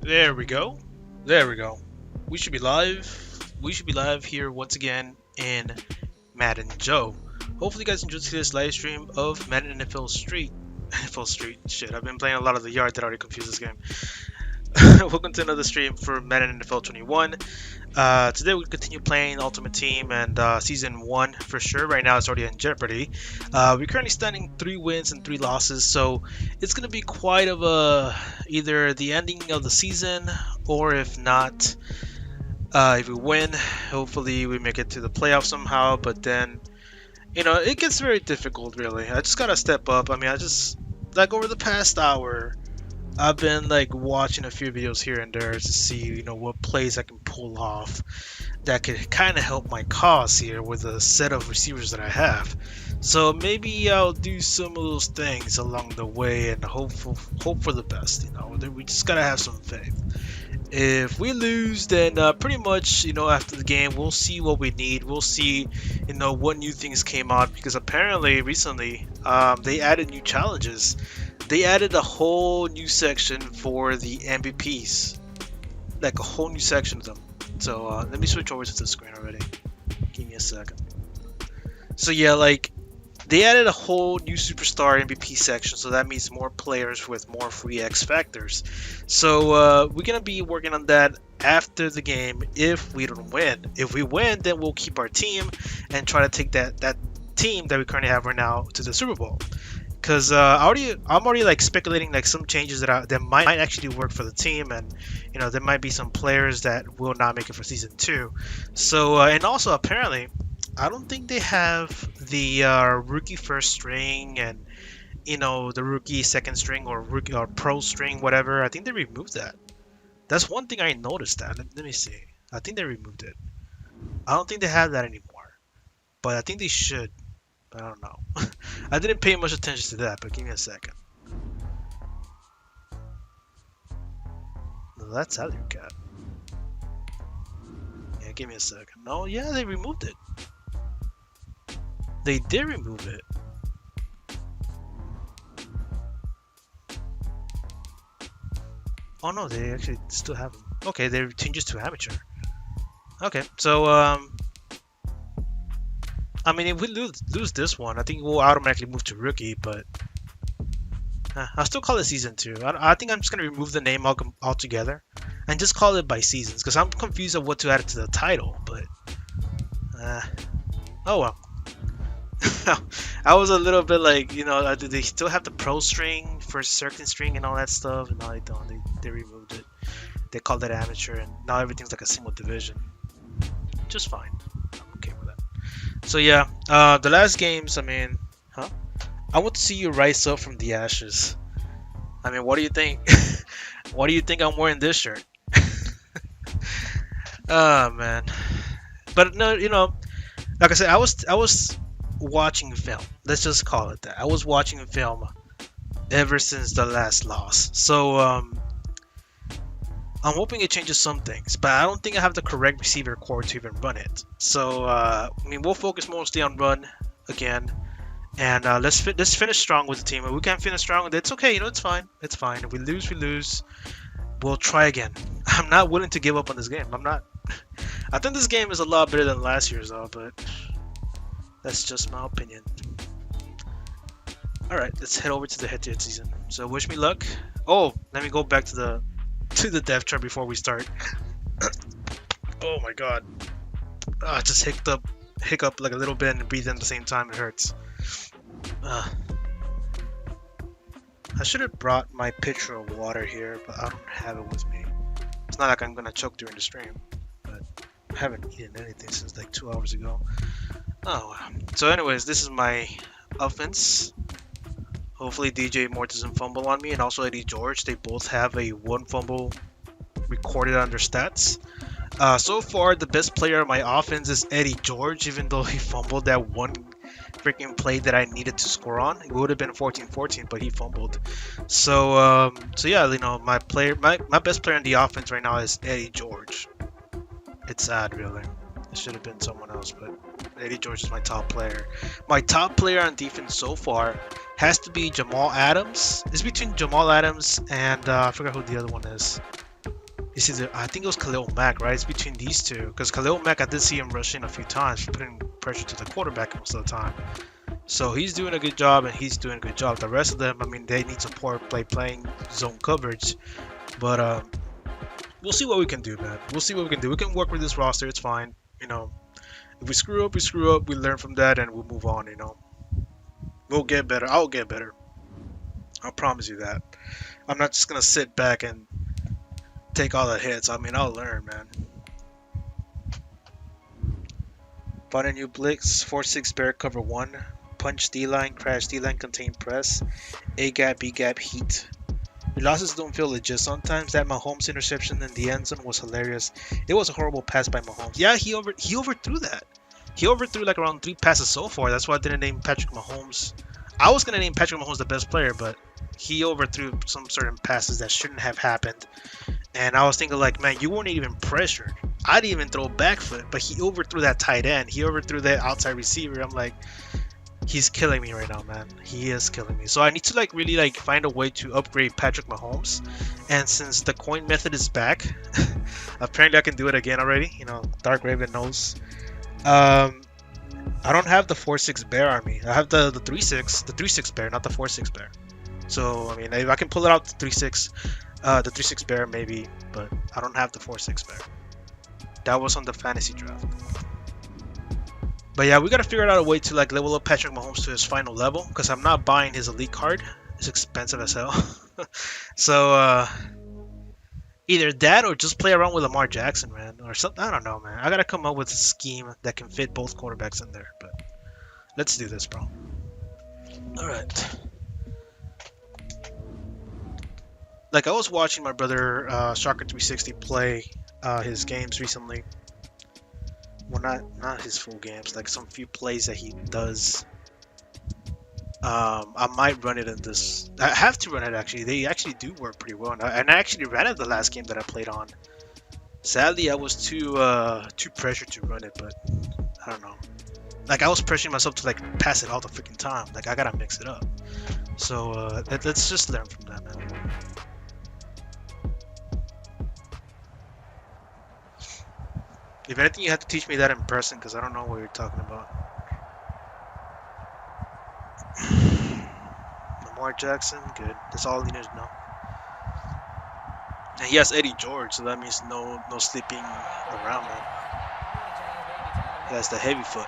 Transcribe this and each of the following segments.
There we go. There we go. We should be live. We should be live here once again in Madden Joe. Hopefully you guys enjoyed this live stream of Madden NFL Street. NFL Street. Shit, I've been playing a lot of the yard that already confused this game. Welcome to another stream for Madden NFL 21. Today we continue playing Ultimate Team and Season 1 for sure. Right now it's already in jeopardy. We're currently standing 3 wins and 3 losses, so it's going to be quite of a either the ending of the season, or if not, if we win, hopefully we make it to the playoffs somehow. But then, it gets very difficult really. I just got to step up. I mean, I just, like, over the past hour, I've been like watching a few videos here and there to see, what plays I can pull off that could kind of help my cause here with a set of receivers that I have. So maybe I'll do some of those things along the way and hope for the best. We just gotta have some faith. If we lose, then pretty much, after the game, we'll see what we need. We'll see, what new things came out, because apparently recently they added new challenges. They added a whole new section for the MVPs, like a whole new section of them. So let me switch over to the screen already. Give me a second. So yeah, like, they added a whole new superstar MVP section, so that means more players with more free X factors. So we're gonna be working on that after the game if we don't win. If we win, then we'll keep our team and try to take that team that we currently have right now to the Super Bowl. Because I'm already like speculating like some changes that might actually work for the team, and there might be some players that will not make it for season 2. So and also apparently, I don't think they have the rookie first string and the rookie second string or rookie or pro string, whatever. I think they removed that. That's one thing I noticed. That let me see. I think they removed it. I don't think they have that anymore, but I think they should. I don't know. I didn't pay much attention to that, but give me a second. No, that's Alley Cat. Yeah, give me a second. No, yeah, they removed it. They did remove it. Oh no, they actually still have them. Okay, they changes to amateur. Okay, so I mean, if we lose this one, I think we'll automatically move to rookie, but I'll still call it season 2. I think I'm just going to remove the name altogether and just call it by seasons, because I'm confused of what to add to the title, but oh well. I was a little bit like, do they still have the pro string for second string and all that stuff? No, they don't. They removed it. They called it amateur, and now everything's like a single division. Just fine. I'm okay with that. So yeah, the last games, I mean, I want to see you rise up from the ashes. I mean, what do you think? Why do you think I'm wearing this shirt? Oh man. But no, like I said, I was watching film. Let's just call it that. I was watching film ever since the last loss. So I'm hoping it changes some things, but I don't think I have the correct receiver core to even run it. So I mean, we'll focus mostly on run again, and let's finish strong with the team. If we can't finish strong, it's okay. It's fine. It's fine. If we lose, we lose. We'll try again. I'm not willing to give up on this game. I'm not. I think this game is a lot better than last year's though, but that's just my opinion. All right, let's head over to the head-to-head season. So wish me luck. Oh, let me go back to the depth chart before we start. Oh my god. I just hiccup like a little bit and breathe in at the same time. It hurts. I should have brought my pitcher of water here, but I don't have it with me. It's not like I'm gonna choke during the stream, but I haven't eaten anything since like 2 hours ago. Oh wow. So anyways, this is my offense. Hopefully DJ Moore doesn't fumble on me, and also Eddie George. They both have a 1 fumble recorded on their stats. So far, the best player on my offense is Eddie George, even though he fumbled that one freaking play that I needed to score on. It would have been 14-14, but he fumbled. So yeah, my best player in the offense right now is Eddie George. It's sad, really. It should have been someone else, but Eddie George is my top player. My top player on defense so far has to be Jamal Adams. It's between Jamal Adams and I forgot who the other one is. It's either, I think it was Khalil Mack, right? It's between these two. Because Khalil Mack, I did see him rushing a few times, putting pressure to the quarterback most of the time. So he's doing a good job, and he's doing a good job. The rest of them, I mean, they need support playing zone coverage. But we'll see what we can do, man. We'll see what we can do. We can work with this roster. It's fine. You know, if we screw up, we screw up. We learn from that, and we'll move on. You know, we'll get better. I'll get better. I'll promise you that. I'm not just gonna sit back and take all the hits. I mean, I'll learn, man. Find a new blitz. 4-6 bear cover 1. Punch D-line, crash D-line, contain press. A gap, B gap, heat. Your losses don't feel legit sometimes. That Mahomes interception in the end zone was hilarious. It was a horrible pass by Mahomes. Yeah, he overthrew that. He overthrew like around 3 passes so far. That's why I didn't name Patrick Mahomes. I was gonna name Patrick Mahomes the best player, but he overthrew some certain passes that shouldn't have happened. And I was thinking like, man, you weren't even pressured. I didn't even throw back foot, but he overthrew that tight end. He overthrew that outside receiver. I'm like, he's killing me right now, man. He is killing me. So I need to like really like find a way to upgrade Patrick Mahomes. And since the coin method is back, apparently I can do it again already. You know, Dark Raven knows. I don't have the 4-6 bear on me. I have the 3-6 bear, not the 4-6 bear. So I mean, if I can pull it out the 3-6. The 3-6 bear maybe, but I don't have the 4-6 bear. That was on the fantasy draft. But yeah, we gotta figure out a way to like level up Patrick Mahomes to his final level, because I'm not buying his elite card. It's expensive as hell. So either that or just play around with Lamar Jackson, man, or something. I don't know, man. I gotta come up with a scheme that can fit both quarterbacks in there. But let's do this, bro. All right. Like I was watching my brother Shocker 360 play his games recently. Well, not his full games, like some few plays that he does. I might run it in this. I have to run it actually. They actually do work pretty well, and I actually ran it the last game that I played on. Sadly, I was too pressured to run it, but I don't know. Like I was pressuring myself to like pass it all the freaking time. Like I gotta mix it up. So let's just learn from that, man. If anything, you have to teach me that in person, because I don't know what you're talking about. Lamar Jackson, good. That's all you need to know. And he has Eddie George, so that means no sleeping around, man. He has the heavy foot.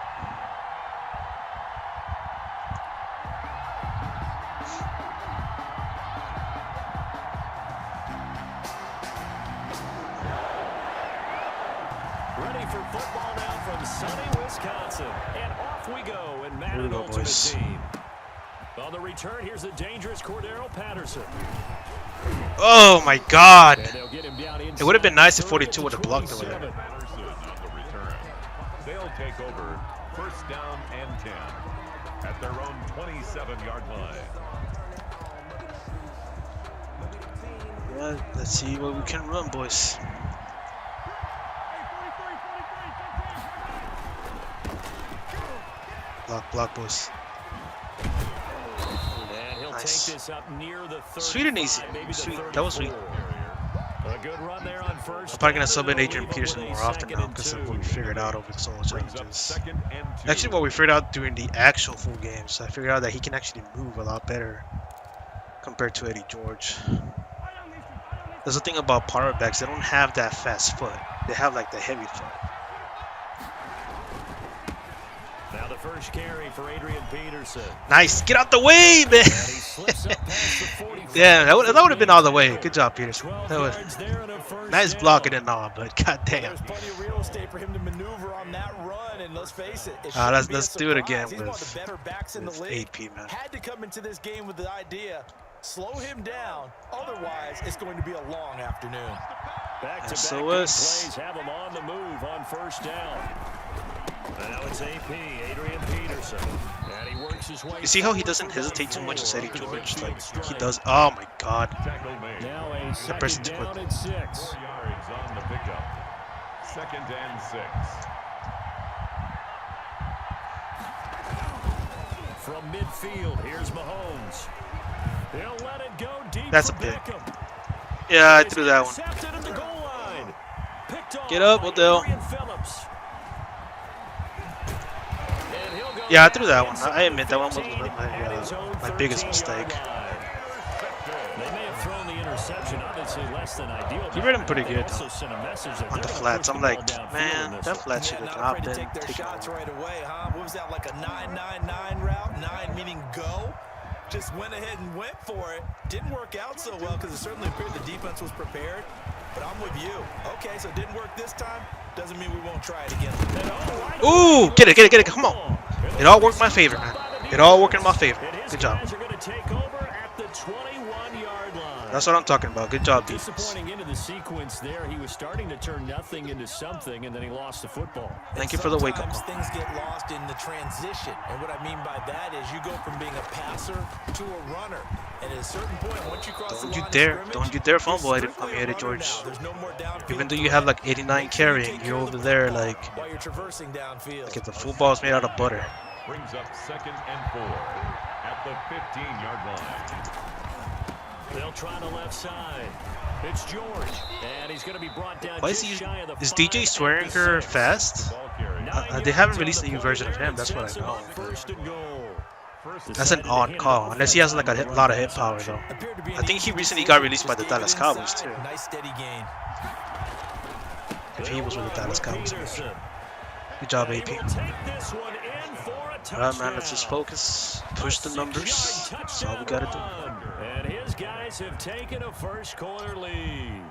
Ready for football now from sunny Wisconsin. And off we go in Madden Ultimate Team. On the return, here's the dangerous Cordero Patterson. Oh my God! It would have been nice if 42 would have blocked over there. They'll take over first down and 10 at their own 27-yard line. Yeah, let's see what we can run, boys. Block, boys. Nice. Sweet and easy. Sweet. That was sweet. A good run there on first. I'm probably gonna sub in Adrian Peterson more often now because of what we figured out over the solo challenges. Actually, what we figured out during the actual full games, I figured out that he can actually move a lot better compared to Eddie George. There's the thing about power backs; they don't have that fast foot. They have like the heavy foot. Now the first carry for Adrian Peterson. Nice. Get out the way, man. Yeah, that would have been all the way. Good job, Peterson. That was nice blocking and all, but goddamn. There's plenty of real estate for him to maneuver on that run, and let's face it. Let's do it again He's with one of the better backs in the league. AP, man. Had to come into this game with the idea, slow him down. Otherwise, it's going to be a long afternoon. Back-to-back SOS. plays have him on the move on first down. Now it's AP, Adrian Peterson. And he works his way. You see how he doesn't hesitate too much as Eddie George? Like, he does. Oh my God. Now a second down and 6. 4 yards on the pickup. 2nd and 6. From midfield, here's Mahomes. He'll let it go deep. That's a for pick. Beckham. Yeah, I threw that one. Intercepted at the goal line. Get up, Odell. Yeah, I threw that one. I admit that one was my biggest mistake. They may have thrown the interception, obviously less than ideal. He read him pretty good Also sent a message that on the they're flats. I'm pushing like, the ball downfield man, in this that one. flat should have not been take their taken shots away. right away, huh? What was that, like a 9-9-9 route? 9 meaning go. Just went ahead and went for it. Didn't work out so well because it certainly appeared the defense was prepared. But I'm with you. Okay, so it didn't work this time. Doesn't mean we won't try it again. Ooh, get it. Come on. It all worked in my favor, man. It all worked in my favor. Good job. That's what I'm talking about. Good job, defense. Disappointing into the sequence there. He was starting to turn nothing into something, and then he lost the football. Thank you for the wake-up call. Things get lost in the transition. And what I mean by that is you go from being a passer to a runner. And at a certain point, once you cross the line of scrimmage, Don't you dare fumble it on me, Eddie George. Even though you have like 89 carrying, you're over there like if the football is made out of butter. Brings up 2nd and 4 at the 15-yard line. They'll try the left side. It's George, and he's going to be brought down. Why is DJ Swearinger fast? They haven't released a new version of him. That's what I know. That's an odd call, unless he has like a lot of hit power though. I think he recently got released by the Dallas Cowboys too. Nice steady gain. If he was with the Dallas Cowboys. Good job, AP. Alright, man, let's just focus. Push the numbers. That's all we gotta do. And his guys have taken a first quarter lead.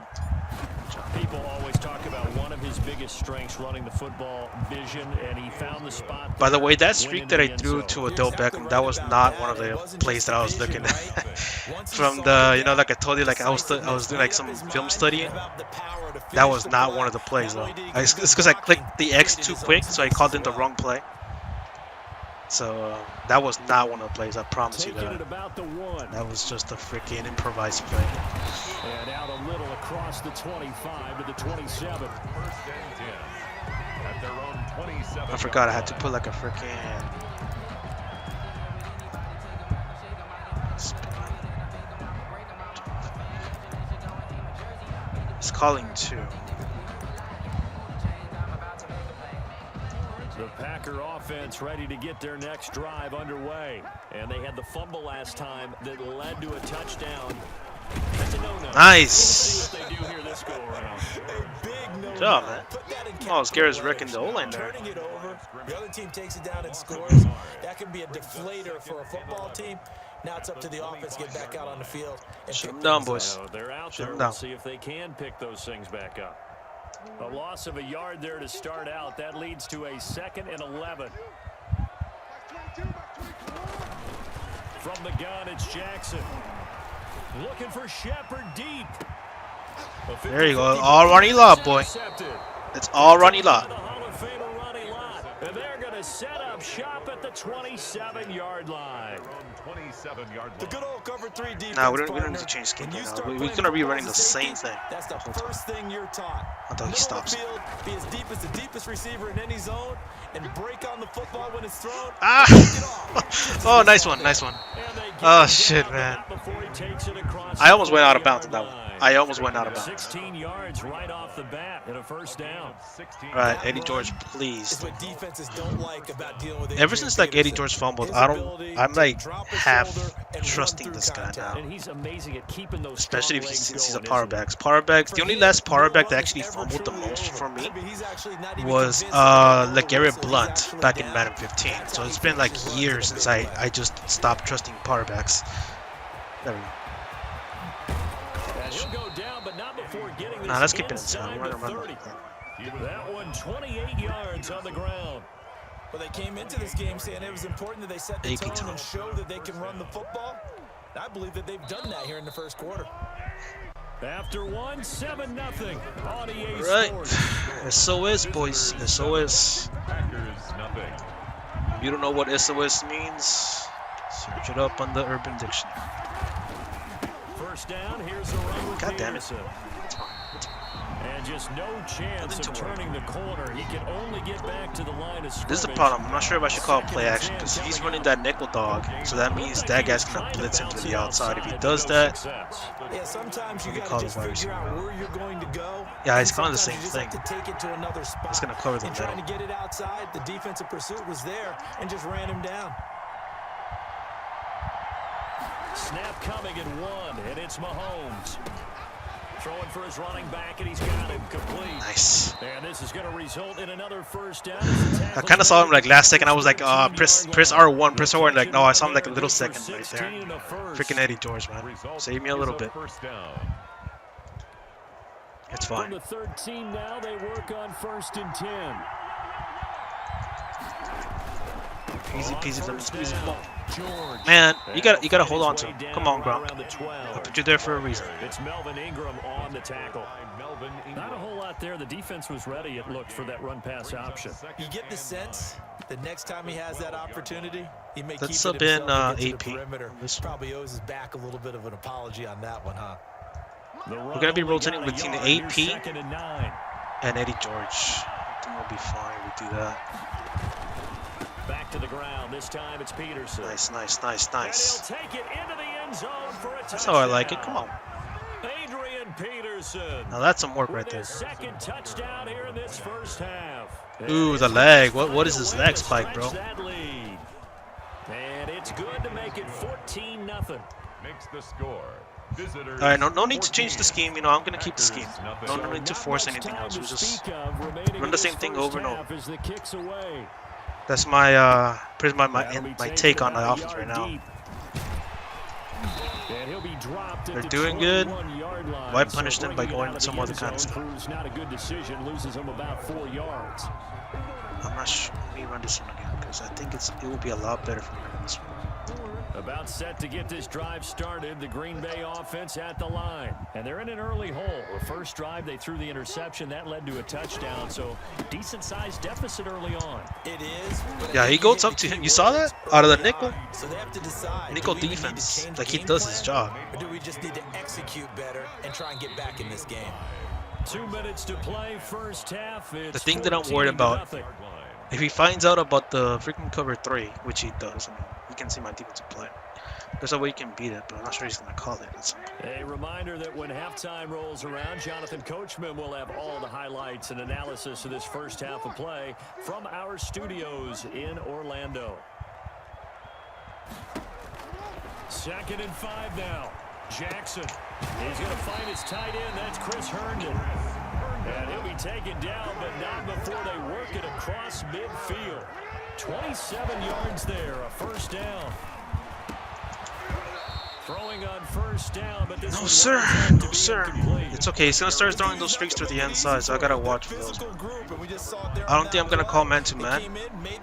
People always talk about one of his biggest strengths, running the football, vision, and he found the spot. By the way, that streak that I threw to Odell Beckham, that was not one of the plays that I was looking at. From the, you know, like I told you, like I was doing like some film studying. That was not one of the plays though. It's because I clicked the X too quick, so I called in the wrong play. So that was not one of the plays. I promise you that. That was just a freaking improvised play. And out a little across the 25 to the 27. I forgot I had to put like a freaking. It's calling 2. The Packer offense ready to get their next drive underway. And they had the fumble last time that led to a touchdown. That's a no-no. Nice. We'll see what they do here this go around. Good job, man. Oh, Scare's wrecking the O-line there. Turning it over, the other team takes it down and scores. That can be a deflator for a football team. Now it's up to the offense to get back out on the field. Shut them down, boys. So they're out Shut there. them We'll down. see if they can pick those things back up. A loss of a yard there to start out. That leads to a 2nd and 11. From the gun, it's Jackson. Looking for Shepard deep. There you go. All Ronnie Lott, boy. It's all Ronnie Lott. And they're going to set up shop at the 27-yard line. The good old cover 3 defense. Nah, we don't need to change scheme now. We're gonna be running the same thing. That's the first thing you're taught. Until he stops. Be as deep as the deepest receiver in any zone and break on the football when it's thrown. Ah! Oh, nice one. Oh shit, man. I almost went out of bounds on that one. I almost went out of bounds. 16 yards right off the bat and a first down. All right, Eddie George, please. It's what defenses don't like about dealing with Ever since like Eddie George fumbled, I'm like half trusting this guy now. And he's amazing at keeping those, especially if since he's a power back. The only last power back that actually fumbled the most for me was LeGarrette Blount back in Madden 15. So it's been like years since I just stopped trusting power backs. There we go. Nah, let's keep it inside. We're gonna run that one 28 yards on the ground. Well, they came into this game saying it was important that they set the tone and show that they can run the football. I believe that they've done that here in the first quarter. After 7-0 on EA Sports. Right. SOS, boys. SOS. If you don't know what SOS means, search it up on the Urban Dictionary. First down, here's a run with God damn it. And And just no chance of turning the corner. He can only get back to the line of scrimmage. This is the problem. I'm not sure if I should call it play action because he's running that nickel dog. So that means that guy's going to blitz him to the outside. If he does that, yeah, sometimes you we got call to it just wide figure receiver. out where you're going to go. Yeah, it's kind of the Sometimes same you just thing. have to take it to another spot. It's going to cover the and trying middle. to get it outside, the defensive pursuit was there and just ran him down. Snap coming at 1, and it's Mahomes. Throwing for his running back, and he's got him complete. Nice. And this is going to result in another first down. I kind of saw him like last second. I was like, press R1, press R1. Like, no, I saw him like a little second right there. Freaking Eddie George, man. Save me a little bit. It's fine. From the 13 now, they work on 1st and 10. Easy peasy lemon squeezy. Man, you gotta hold on to him. Come on, Gronk. I put you there for a reason. It's Melvin Ingram on the tackle. Not a whole lot there. The defense was ready, it looked, for that run-pass option. You get the sense the next time he has that opportunity, he may Let's keep it sub in himself to get AP. to the perimeter. Probably owes his back a little bit of an apology on that one, huh? We're gonna be rotating between the AP 2nd and 9. and Eddie George. I think we'll be fine. We do that. Back to the ground. This time it's Peterson. Nice, nice, nice, And nice. he'll take it into the end zone for a touchdown. That's how I like it. Come on. Adrian Peterson. Now that's some work right With there. his 2nd touchdown here in this first half. Ooh, the leg. What is this leg spike, bro? That lead. And it's good to make it 14-0. Makes the score. Visitors All right, no need to change the scheme. You know, I'm gonna keep the scheme. Packers, No need to force anything else. We just run the same thing over and over. As the kicks away. That's my pretty much my take on the offense right now. And he'll be dropped at They're the doing good. 21-yard line. Why punish them by bringing it going out with of some the other end kind of zone stuff? proves not a good decision. Loses him about 4 yards. I'm not sure. Let me run this one again because I think it will be a lot better for me than this one. About set to get this drive started. The Green Bay offense at the line. And they're in an early hole. The first drive, they threw the interception. That led to a touchdown. So, decent-sized deficit early on. It is. Yeah, he goes up to him. You saw that? Out of the nickel? So they have to decide. Nickel do we need to defense. change Like, he game does plan, his job. Or do we just need to execute better and try and get back in this game? 2 minutes to play, first half. The thing that I'm worried about, if he finds out about the freaking cover 3, which he does, I mean, he can see my defensive play. There's a way you can beat it, but I'm not sure he's going to call it. A reminder that when halftime rolls around, Jonathan Coachman will have all the highlights and analysis of this first half of play from our studios in Orlando. 2nd and 5 now. Jackson. He's going to find his tight end. That's Chris Herndon. And he'll be taken down, but not before they work it across midfield. 27 yards there, a first down. Throwing on first down, but this No, one sir. winds up to No, be sir. incomplete. It's okay. He's going to start throwing those streaks to the inside, so I got to watch for those. I don't think I'm going to call man-to-man,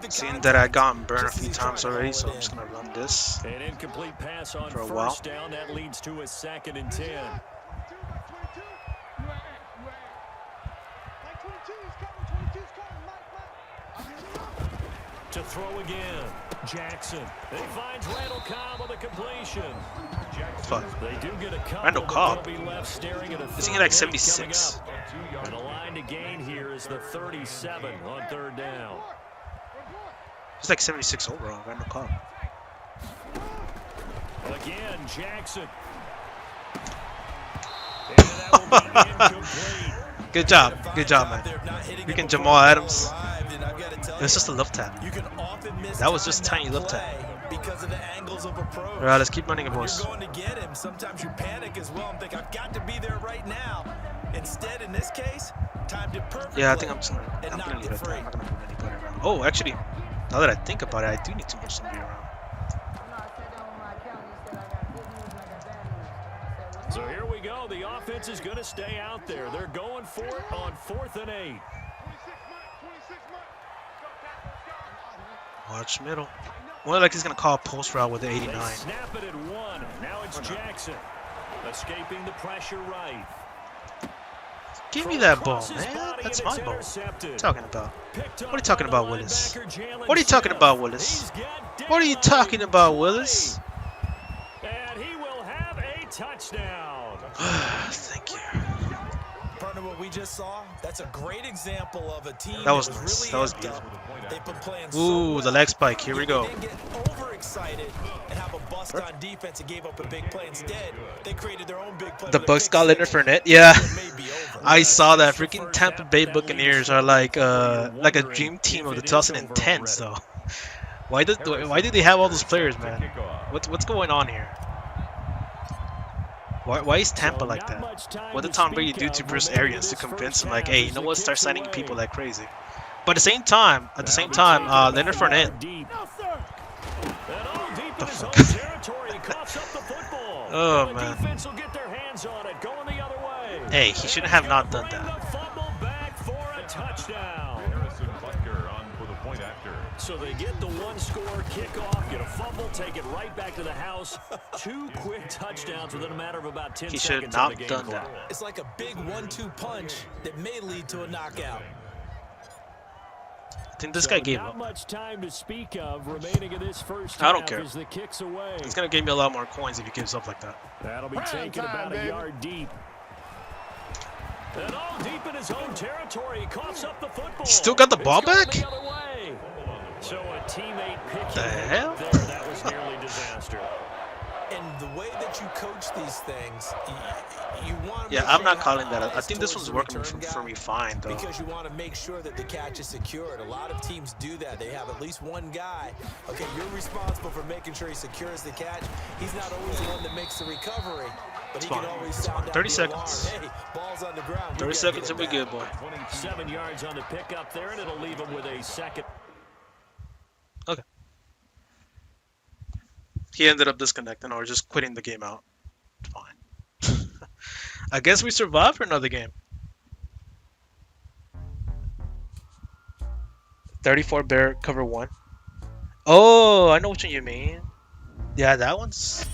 seeing that I gotten burned a few times already, so I'm just going to run this. An incomplete pass on For a first while. down. That leads to a 2nd and 10. To throw again. Jackson. He finds Randall Cobb on the completion. Fuck. They do get a couple, Randall Cobb? but they'll be left staring at a Isn't he like third and 8 76? coming up. And the line to gain here is the 37 on 3rd down. He's like 76 overall, Randall Cobb. Again, Jackson. And that will be incomplete. Good job, man. Freaking Jamal Adams. It was just a love tap. That was just a tiny love tap. Because of the angles of approach. All right, let's keep running it, boys. You're going to get him. Sometimes you panic as well and think, I've got to be there right now. Instead, in this case, timed it perfectly. Yeah, I think I'm gonna leave it there. I'm not gonna move anybody around. Oh, actually, now that I think about it, I do need to move somebody around. So here we go. The offense is going to stay out there. They're going for it on 4th and 8. Watch middle. More like he's gonna call a post route with the 89. They snap it at 1. Now it's Jackson. Escaping the pressure right. Give me that ball, man. That's my ball. What are you talking about? What are you talking about, Willis? What are you talking about, Willis? What are you talking about, Willis? And he will have a touchdown. Thank you. Partner, what we just saw, that's a great example of a team That was that nice. really That was amped up. beautiful. They've been playing so Ooh, well. the leg spike. Here we go. They didn't get overexcited and have a bust on defense and gave up a big play. Instead, they created their own big play. The with a Bucks pick got Leonard six. Fournette. Yeah, It may be over. I saw that. Freaking Tampa Bay Buccaneers are like a dream team of the 2010s. So why did they have all those players, man? What's going on here? Why is Tampa like that? What did Tom Brady do to Bruce Arians to convince him, like, hey, you know what, start signing people like crazy? But at the same time, Leonard Fournette. The fuck? Oh man. Hey, he shouldn't have not done that. So they get the one-score kickoff, get a fumble, take it right back to the house. 2 quick touchdowns within a matter of about 10 He seconds. should not have done that. It's like a big 1-2 punch that may lead to a knockout. I think this guy gave up. Much time to speak of remaining in this first I don't care. as the kicks away. He's gonna give me a lot more coins if he gives up like that. That'll be taken about a yard deep. And all deep in his own territory, he coughs up the football. He still got the ball back? The other way. So a teammate picked The hell? there. That was nearly disaster. And the way that you coach these things, you want to. Yeah, I'm not calling that. I think this one's working for me fine, though. Because you want to make sure that the catch is secured. A lot of teams do that. They have at least one guy. Okay, you're responsible for making sure he secures the catch. He's not always the one that makes the recovery, but he can always sound out 30 the seconds. alarm. Hey, ball's on the ground. 30 seconds and we good, boy. 7 yards on the pickup there, and it'll leave him with a second. Okay. He ended up disconnecting or just quitting the game out. Fine. I guess we survived for another game. 34 bear cover 1. Oh, I know what you mean. Yeah, that one's.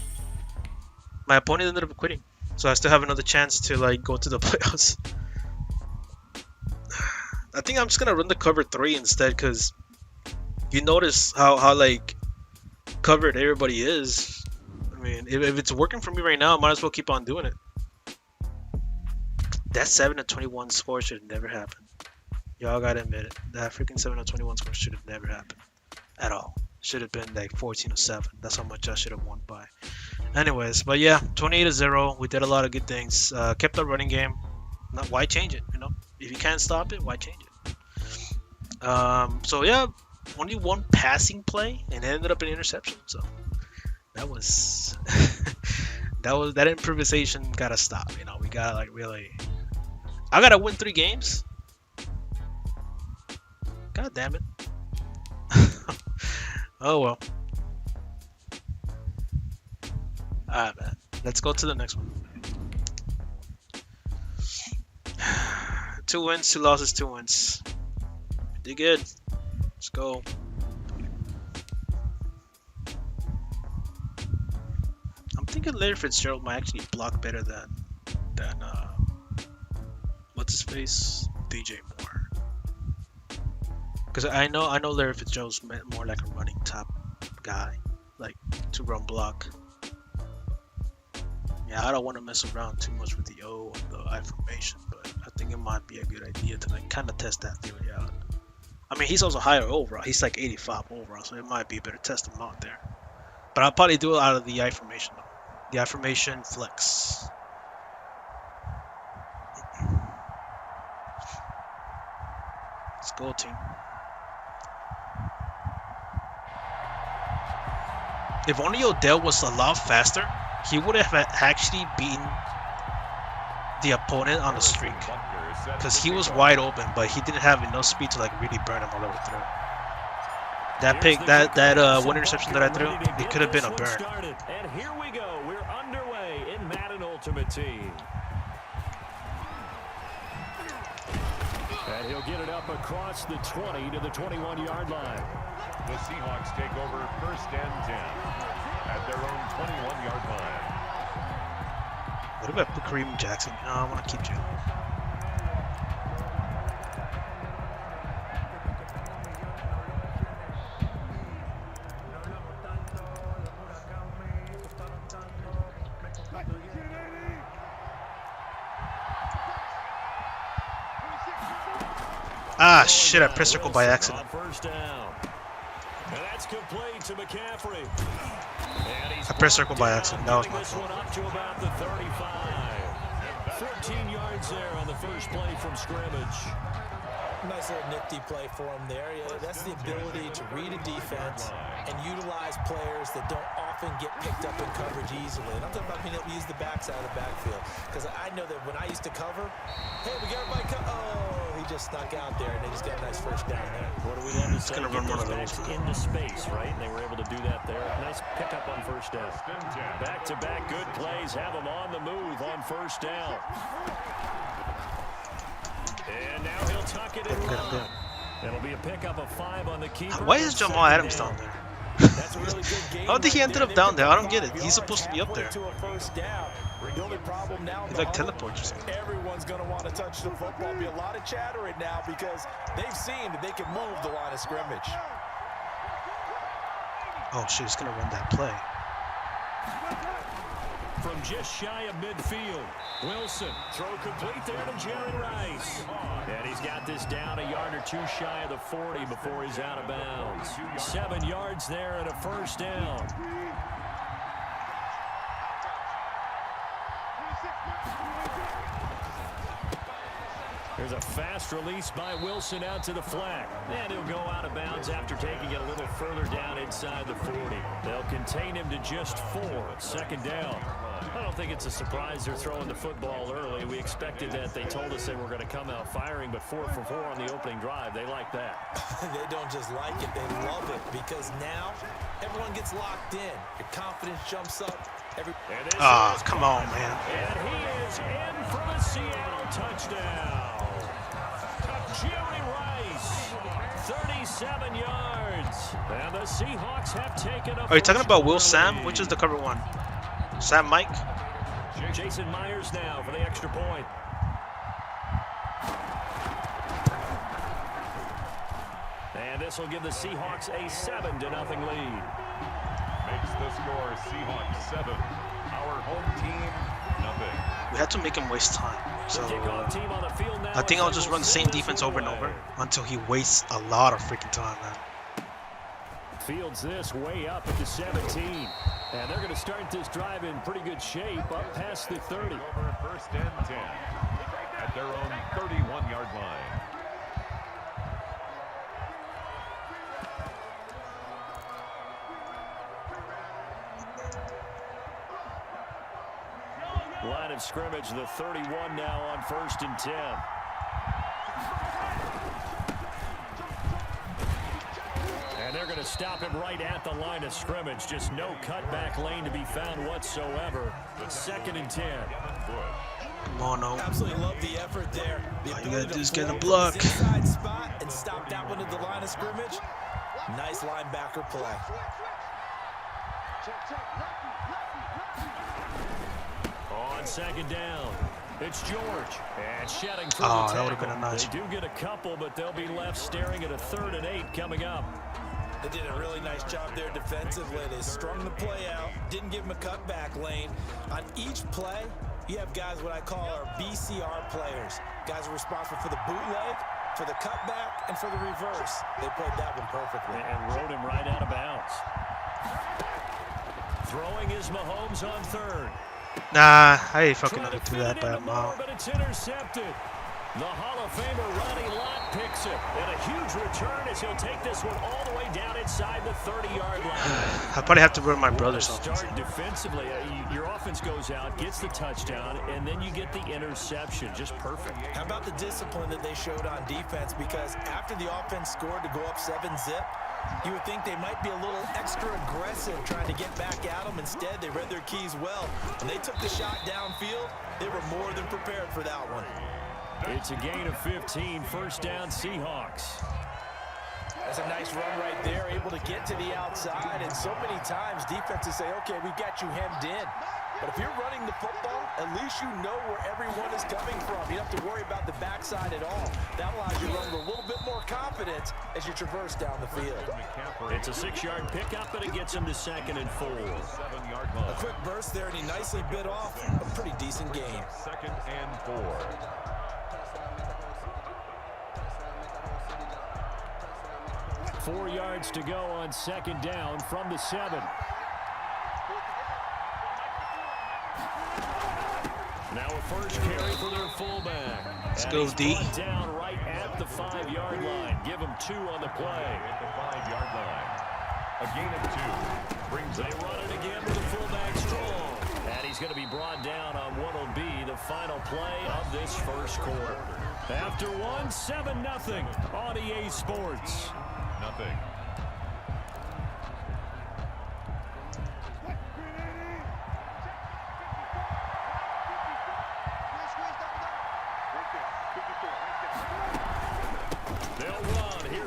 My opponent ended up quitting, so I still have another chance to like go to the playoffs. I think I'm just gonna run the cover 3 instead, cause you notice how like covered everybody is. I mean, if it's working for me right now, I might as well keep on doing it. That 7-21 score should have never happened. Y'all gotta admit it. That freaking 7-21 score should have never happened at all. Should have been like 14-7. That's how much I should have won by. Anyways, but yeah, 28-0. We did a lot of good things. Kept our running game. Why change it? You know, if you can't stop it, why change it? So yeah, only one passing play and it ended up an interception. So that was that improvisation gotta stop. You know, we gotta like really. I gotta win 3 games. God damn it. Oh well. Alright, man. Let's go to the next one. 2 wins, 2 losses, 2 wins. Did good. Let's go. I'm thinking Larry Fitzgerald might actually block better than what's his face? DJ Moore. Because I know Larry Fitzgerald's more like a running top guy, like to run block. Yeah, I don't want to mess around too much with the I formation, but I think it might be a good idea to like kind of test that theory out. I mean, he's also higher overall. He's like 85 overall, so it might be better to test him out there. But I'll probably do it out of the I formation though. The I formation flex. Let's go, team. If only Odell was a lot faster, he would have actually beaten the opponent on the streak. Because he was wide open, but he didn't have enough speed to like really burn him all the way through. That pick, that one interception that I threw, it could have been a burn. And here we go. We're underway in Madden Ultimate Team. And he'll get it up across the 20 to the 21-yard line. The Seahawks take over 1st and 10 at their own 21-yard line. What about Kareem Jackson? No, I want to keep Jalen. Ah, shit, I pressed circle by Wilson accident. on first down. And that's complete to McCaffrey. And he's I pressed circle by down, accident. That was getting my this fault. one up to about the 35. 14 yards there on the first play from scrimmage. Nice little nifty play for him there. Yeah, that's the ability to read a defense and utilize players that don't often get picked up in coverage easily. And I'm talking about being able to use the backside of the backfield. Because I know that when I used to cover, hey, we got everybody oh, he just snuck out there, and they just got a nice first down there. What do we love to say? Gonna run one of those into space, right? And they were able to do that there. Nice pickup on first down. Back-to-back good plays have them on the move on first down. And now he'll tuck it in. It'll be a pickup of 5 on the keeper. Why is Jamal Adams down there? That's a really good game. How did he ended up down there? I don't get it. He's supposed to be up there. To a first down. The only problem now, He like teleports or something. everyone's going to want to touch the football. Be a lot of chatter right now because they've seen that they can move the line of scrimmage. Oh shit, he's gonna run that play. From just shy of midfield, Wilson, throw complete there to Jerry Rice. And he's got this down a yard or two shy of the 40 before he's out of bounds. 7 yards there and a first down. There's a fast release by Wilson out to the flat. And he'll go out of bounds after taking it a little further down inside the 40. They'll contain him to just 4. Second down. I don't think it's a surprise they're throwing the football early. We expected that. They told us they were going to come out firing, but 4 for 4 on the opening drive. They like that. They don't just like it, they love it because now everyone gets locked in. Your confidence jumps up. Ah, come on, man. And he is in for the Seattle touchdown. Jerry Rice, 37 yards. And the Seahawks have taken a Are you talking about Will Sam? Which is the cover one? Sam Mike? Jason Myers now for the extra point. And this will give the Seahawks a 7-0 lead. Makes the score Seahawks 7. Our home team, nothing. We had to make him waste time. So Kickoff team on the field now. I think I'll just run the same defense over and over until he wastes a lot of freaking time, man. Fields this way up at the 17. And they're going to start this drive in pretty good shape up past the 30. Over at first and 10 at their own 31-yard line. Line of scrimmage, the 31 now on first and 10. And they're going to stop him right at the line of scrimmage. Just no cutback lane to be found whatsoever. 2nd and 10. Come on, no. Absolutely love the effort there. All you gotta do is get a block. Inside spot and stop that one at the line of scrimmage. Nice linebacker play. On 2nd down, it's George. And shedding through Oh, the that would've tackle. been a nice They do get a couple, but they'll be left staring at a 3rd and 8 coming up. They did a really nice job there defensively. They strung the play out, didn't give him a cutback lane. On each play, you have guys what I call our BCR players. Guys are responsible for the bootleg, for the cutback, and for the reverse. They played that one perfectly. And rode him right out of bounds. Throwing is Mahomes on 3rd. Nah, I ain't fucking Trying to through feed that it by a into more, mile. but it's intercepted. The Hall of Famer Ronnie Lott picks it. And a huge return as he'll take this one all the way down inside the 30-yard line. I probably have to run my brother's Start offense. defensively. Your offense goes out, gets the touchdown, and then you get the interception. Just perfect. How about the discipline that they showed on defense? Because after the offense scored to go up 7-zip, you would think they might be a little extra aggressive trying to get back at them. Instead, they read their keys well. When they took the shot downfield, they were more than prepared for that one. It's a gain of 15. First down, Seahawks. That's a nice run right there, able to get to the outside. And so many times, defenses say, okay, we've got you hemmed in. But if you're running the football, at least you know where everyone is coming from. You don't have to worry about the backside at all. That allows you to run with a little bit more confidence as you traverse down the field. It's a 6-yard pickup, and it gets him to 2nd and 4. A quick burst there, and he nicely bit off a pretty decent gain. 2nd and 4. 4 yards to go on second down from the 7. Now a first carry for their fullback. Let's go, D. Down right at the 5-yard line. Give him 2 on the play. At the 5-yard line. A gain of 2. Brings They run it again with the fullback strong. And he's going to be brought down on what will be the final play of this first quarter. After 1, 7-0 on EA Sports. nothing.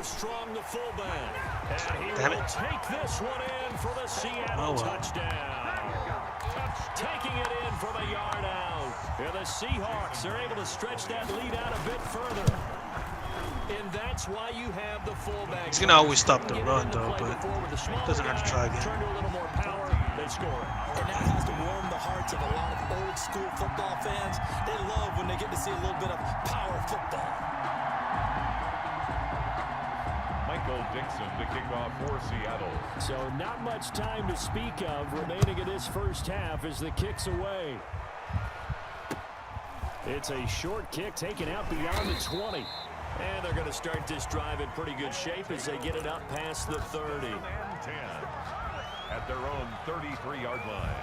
Strong, the fullback. And he Damn will it. take this one in for the Seattle touchdown. Taking it in from a yard out. And the Seahawks are able to stretch that lead out a bit further. And that's why you have the fullback. He's going to always stop the run, though, but doesn't have to try again. Turn to a little more power, they score. And that has to warm the hearts of a lot of old school football fans. They love when they get to see a little bit of power football. Dixon to kick off for Seattle. So not much time to speak of remaining in this first half as the kick's away. It's a short kick taken out beyond the 20. And they're going to start this drive in pretty good shape as they get it up past the 30. 10 at their own 33-yard line.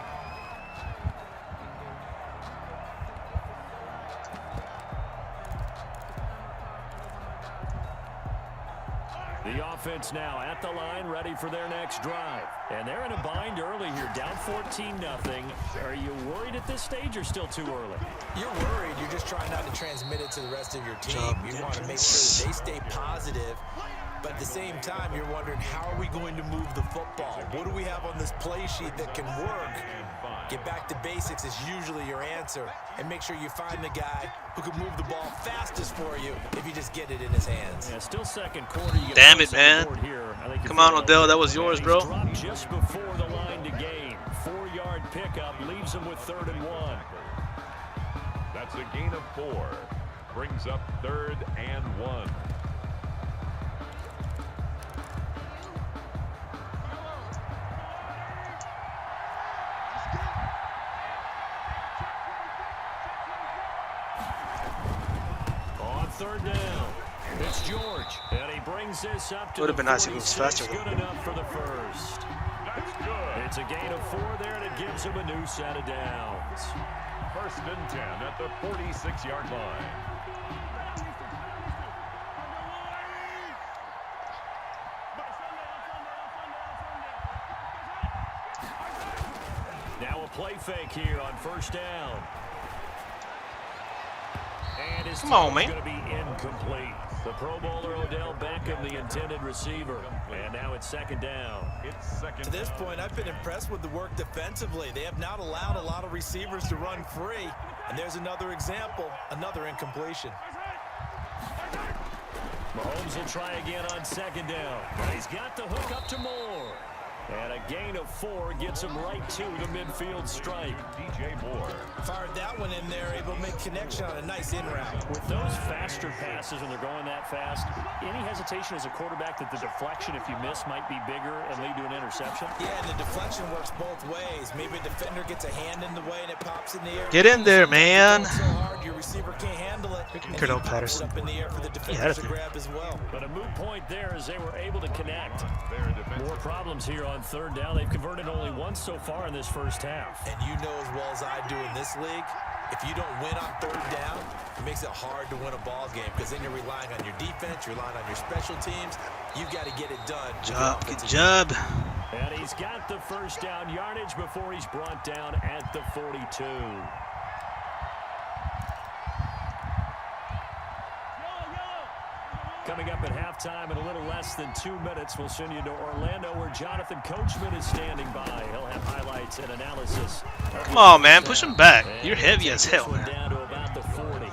The offense now at the line, ready for their next drive. And they're in a bind early here, down 14-0. Are you worried at this stage or still too early? You're worried. You're just trying not to transmit it to the rest of your team. You want to make sure that they stay positive. But at the same time, you're wondering, how are we going to move the football? What do we have on this play sheet that can work? Get back to basics is usually your answer. And make sure you find the guy who can move the ball fastest for you if you just get it in his hands. Yeah, still second quarter. Damn it, man. Come on, Odell. That was yours, bro. Just before the line to gain. 4-yard pickup leaves him with 3rd and 1. That's a gain of 4. Brings up 3rd and 1. Third down. It's George. And he brings this up to Would have been nice if it was 46. faster. Good enough for the first. That's good. It's a gain of 4 there, and it gives him a new set of downs. 1st and 10 at the 46-yard line. Now a play fake here on 1st down. And his Come on, man. going to be incomplete. The Pro Bowler Odell Beckham, the intended receiver. And now it's 2nd down. It's 2nd To this point, I've been impressed with the work defensively. They have not allowed a lot of receivers to run free. And there's another example, another incompletion. Mahomes will try again on 2nd down. But he's got the hook up to Moore. And a gain of 4 gets him right to the midfield stripe. DJ Moore. Fired that one in there, able to make connection on a nice in route. With those faster passes when they're going that fast, any hesitation as a quarterback that the deflection, if you miss, might be bigger and lead to an interception? Yeah, and the deflection works both ways. Maybe a defender gets a hand in the way and it pops in the air. Get in there, man. So hard, your receiver can't handle it. Cordell Patterson. Up in the air for the defender to grab as well. But a moot point there as they were able to connect. More More problems here on 3rd down. They've converted only once so far in this first half. And you know as well as I do in this league, if you don't win on 3rd down, it makes it hard to win a ball game because then you're relying on your defense, you're relying on your special teams. You've got to get it done. Good job. And he's got the 1st down yardage before he's brought down at the 42. Coming up at halftime in a little less than 2 minutes, we'll send you to Orlando where Jonathan Coachman is standing by. He'll have highlights and analysis. Come on, man. Push him back. You're heavy as hell, man. Down to about the 40.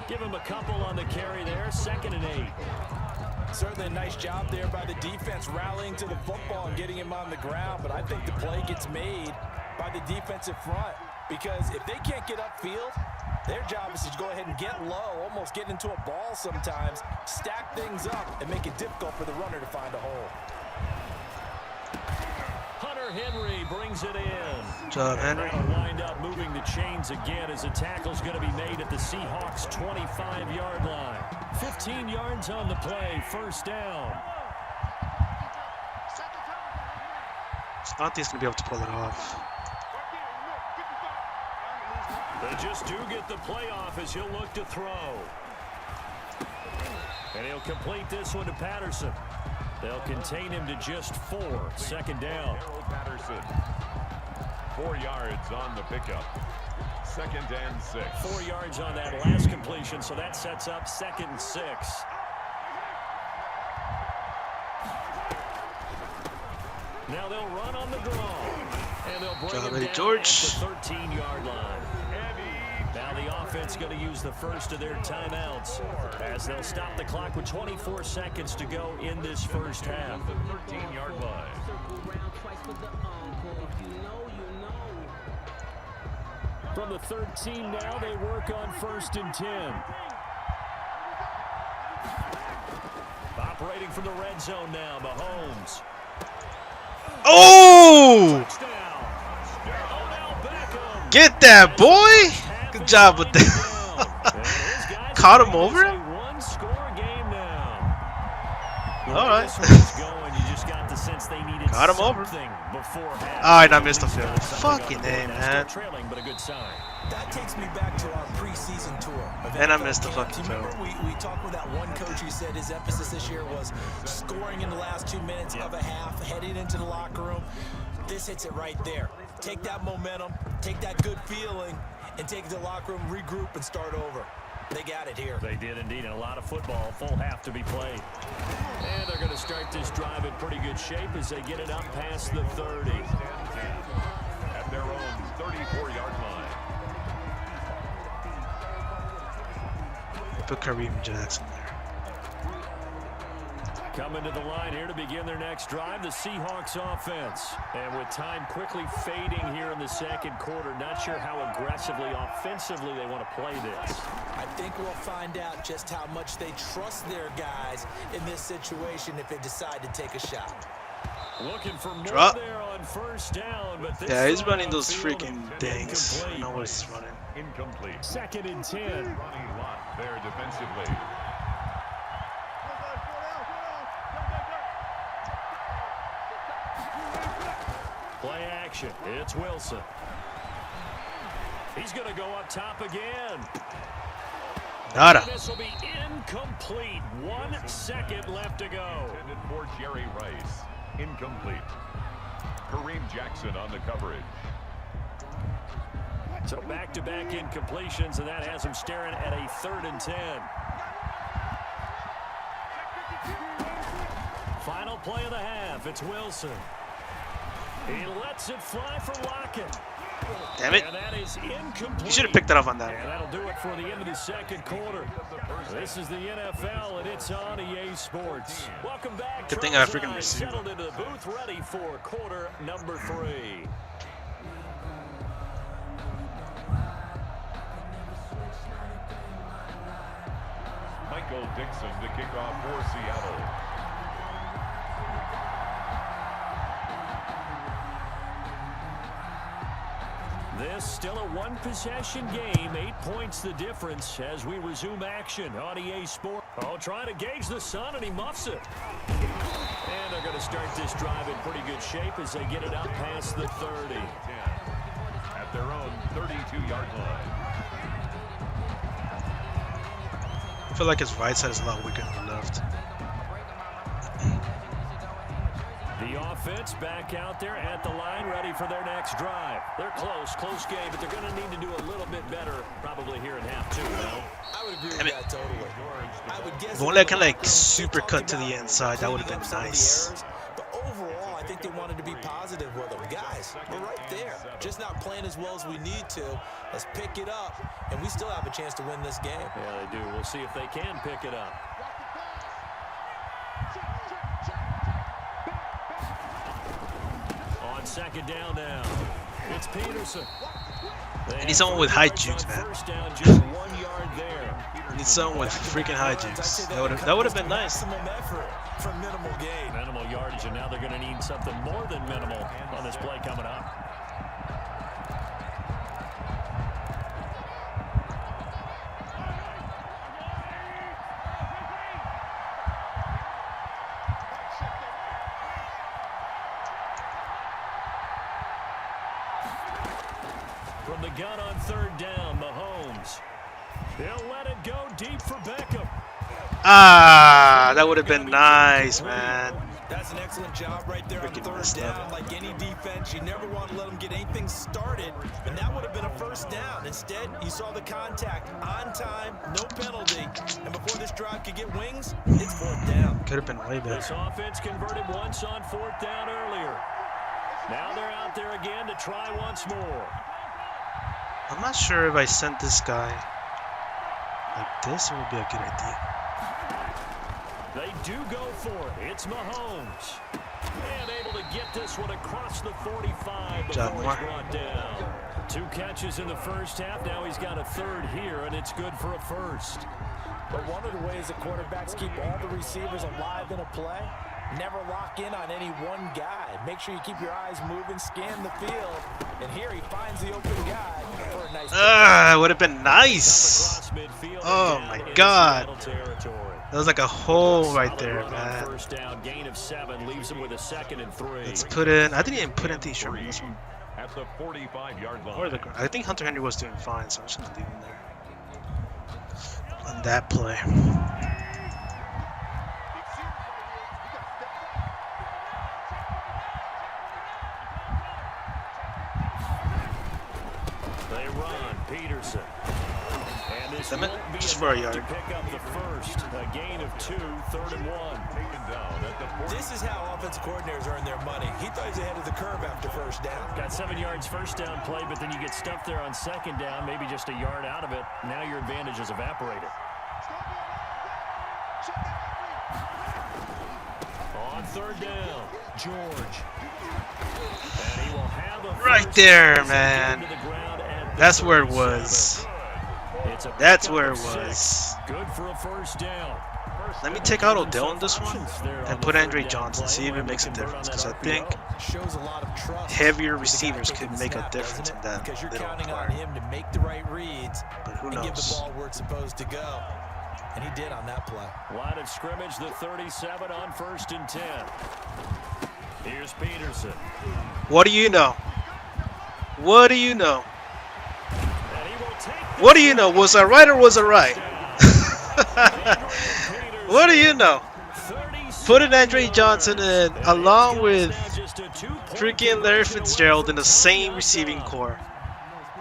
Give him a couple on the carry there. 2nd and 8. Certainly a nice job there by the defense rallying to the football and getting him on the ground, but I think the play gets made by the defensive front because if they can't get upfield, Their job is to go ahead and get low, almost get into a ball sometimes, stack things up, and make it difficult for the runner to find a hole. Hunter Henry brings it in. Good job, Henry. That'll wind up moving the chains again as a tackle's going to be made at the Seahawks' 25-yard line. 15 yards on the play, first down. I don't think he's going to be able to pull it off. They just do get the play off as he'll look to throw. And he'll complete this one to Patterson. They'll contain him to just 4. Second down. Patterson. 4 yards on the pickup. 2nd and 6. 4 yards on that last completion, so that sets up 2nd and 6. Now they'll run on the draw. And they'll bring him down George. at the 13-yard line. Now the offense going to use the first of their timeouts as they'll stop the clock with 24 seconds to go in this first half. The 13-yard line. From the 13 now, they work on 1st and 10. Operating from the red zone now, Mahomes. Oh! Touchdown. Odell Beckham. Get that, boy! Good job with that. Caught him over him? One-score game now. All right. Got him over. Alright, I missed the field. Fucking A, man. Trailing, but a good sign. That takes me back to our preseason tour. And I missed the fucking Remember field. we talked with that one coach who said his emphasis this year was scoring in the last 2 minutes of a half, heading into the locker room. This hits it right there. Take that momentum, take that good feeling, and take it to the locker room, regroup, and start over. They got it here. They did indeed, and a lot of football, full half to be played. And they're going to start this drive in pretty good shape as they get it up past the 30. At their own 34-yard line. Put Kareem Jackson there. Coming to the line here to begin their next drive, the Seahawks offense. And with time quickly fading here in the second quarter, not sure how aggressively, offensively they want to play this. I think we'll find out just how much they trust their guys in this situation if they decide to take a shot. Looking for more Drop. there on first down, but this Yeah, he's time running on those field freaking and things. I incomplete. know what he's running. Incomplete. 2nd and 10. Running lot there defensively. Play action. It's Wilson. He's going to go up top again. Nada. This will be incomplete. 1 second left to go. Intended for Jerry Rice. Incomplete. Kareem Jackson on the coverage. So back-to-back incompletions, and that has him staring at a 3rd and 10. Final play of the half. It's Wilson. He lets it fly for Lockett. Damn it. And that is incomplete. You should have picked it up on that. And that'll do it for the end of the second quarter. This is the NFL, and it's on EA Sports. Welcome back. Good thing I Charles and freaking received. settled into the booth, ready for quarter number 3. Michael Dixon to kick off for Seattle. This still a one-possession game. 8 points the difference as we resume action on EA Sports. Oh, trying to gauge the sun, and he muffs it. And they're going to start this drive in pretty good shape as they get it up past the 30. At their own 32-yard line. I feel like his right side is a lot weaker than the left. The offense back out there at the line, ready for their next drive. They're close game, but they're going to need to do a little bit better probably here in half 2, no? I would agree with Damn it. that totally. I would guess If only I can like super cut to the inside, that would have been nice. But overall, I think they wanted to be positive with them. Guys, we're right there. Just not playing as well as we need to. Let's pick it up, and we still have a chance to win this game. Yeah, they do. We'll see if they can pick it up. On second down now, it's Peterson. I need someone with high jukes, man. First down, just 1 yard there. I need someone with freaking high jukes. That would have been nice. Maximum effort for minimal gain. Minimal yardage, and now they're going to need something more than minimal on this play coming up. From the gun on third down, Mahomes. He'll let it go deep for Beckham. Ah, that would have been nice, man. That's an excellent job right there on third down. Like any defense, you never want to let them get anything started, and that would have been a first down. Instead, you saw the contact on time, no penalty, and before this drive could get wings, it's fourth down. Could have been way better. This offense converted once on fourth down earlier. Now they're out there again to try once more. I'm not sure if I sent this guy like this, it would be a good idea. They do go for it. It's Mahomes. And able to get this one across the 45 before he's brought down. 2 catches in the first half. Now he's got a third here, and it's good for a first. But one of the ways the quarterbacks keep all the receivers alive in a play, never lock in on any one guy. Make sure you keep your eyes moving, scan the field. And here he finds the open guy for a nice it would have been nice. Oh my God. That was like a hole right there, man. First down, gain of 7, leaves him with a 2nd and 3. Let's put in. I didn't even put in these Sherman this one. At the 45-yard line. Or I think Hunter Henry was doing fine, so I'm just gonna leave him there. On that play. They run. Peterson. And this Damn it. won't be Just for a enough yard. to pick up the first. A gain of 2, 3rd and 1. Taken down at the 40. This is how offensive coordinators earn their money. He thought he was ahead of the curve after first down. Got 7 yards first down play, but then you get stuffed there on second down, maybe just a yard out of it. Now your advantage is evaporated. On third down, George. And he will have a Right first there, down man. to the ground at That's the where it 37. was. It's a That's pickup where of it 6. was. Good for a first down. Let me take out Odell in this one and put Andre Johnson, see if it makes a difference. Because I think Shows a lot of trust. heavier receivers could make a Snap, difference doesn't in it? that Because you're little counting on part. him to make the right reads But who and give the knows? ball where it's supposed to go. And he did on that play. Line of scrimmage, the 37 on 1st and 10. Here's Peterson. What do you know? What do you know? And he will take What do you know? Was I right or was I right? What do you know? Put in Andre Johnson in along with freaking Larry Fitzgerald in the same receiving core.